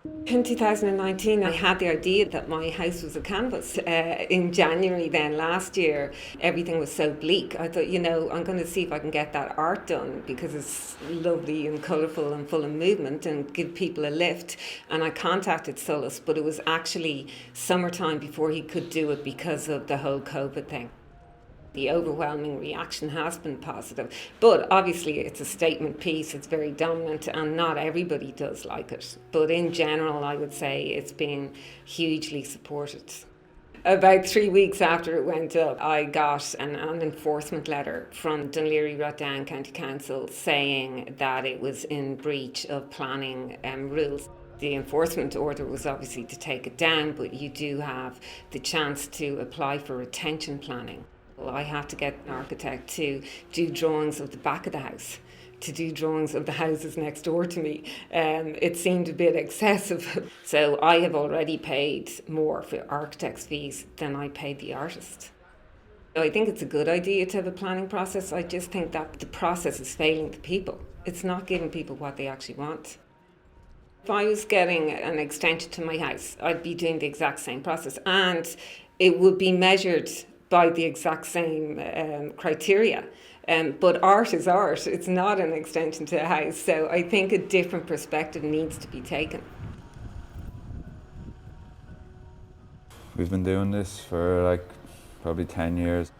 In 2019, I had the idea that my house was a canvas. In January then last year, everything was so bleak. I thought, I'm going to see if I can get that art done because it's lovely and colourful and full of movement and give people a lift. And I contacted Solus, but it was actually summertime before he could do it because of the whole COVID thing. The overwhelming reaction has been positive. But obviously, it's a statement piece, it's very dominant, and not everybody does like it. But in general, I would say it's been hugely supported. About 3 weeks after it went up, I got an enforcement letter from Dunleary-Rotdown County Council saying that it was in breach of planning rules. The enforcement order was obviously to take it down, but you do have the chance to apply for retention planning. I had to get an architect to do drawings of the back of the house, to do drawings of the houses next door to me. It seemed a bit excessive. So I have already paid more for architect's fees than I paid the artist. I think it's a good idea to have a planning process. I just think that the process is failing the people. It's not giving people what they actually want. If I was getting an extension to my house, I'd be doing the exact same process, and it would be measured by the exact same criteria. But art is art, it's not an extension to a house. So I think a different perspective needs to be taken. We've been doing this for probably 10 years.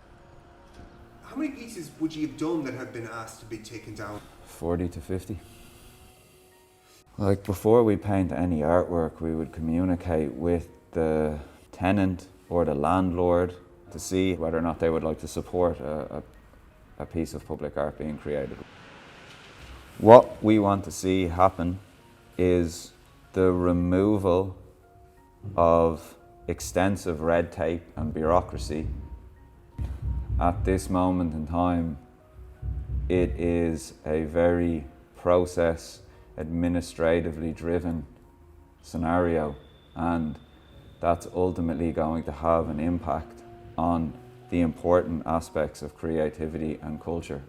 How many pieces would you have done that have been asked to be taken down? 40 to 50. Before we paint any artwork, we would communicate with the tenant or the landlord to see whether or not they would like to support a piece of public art being created. What we want to see happen is the removal of extensive red tape and bureaucracy. At this moment in time, it is a very process, administratively driven scenario, and that's ultimately going to have an impact on the important aspects of creativity and culture.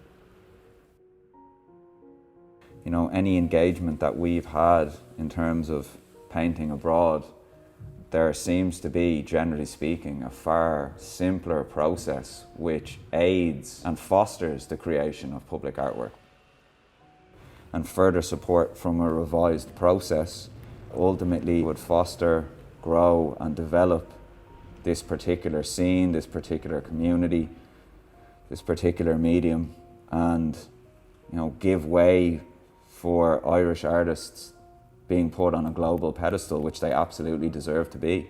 Any engagement that we've had in terms of painting abroad, there seems to be, generally speaking, a far simpler process which aids and fosters the creation of public artwork. And further support from a revised process ultimately would foster, grow and develop this particular scene, this particular community, this particular medium, and give way for Irish artists being put on a global pedestal, which they absolutely deserve to be.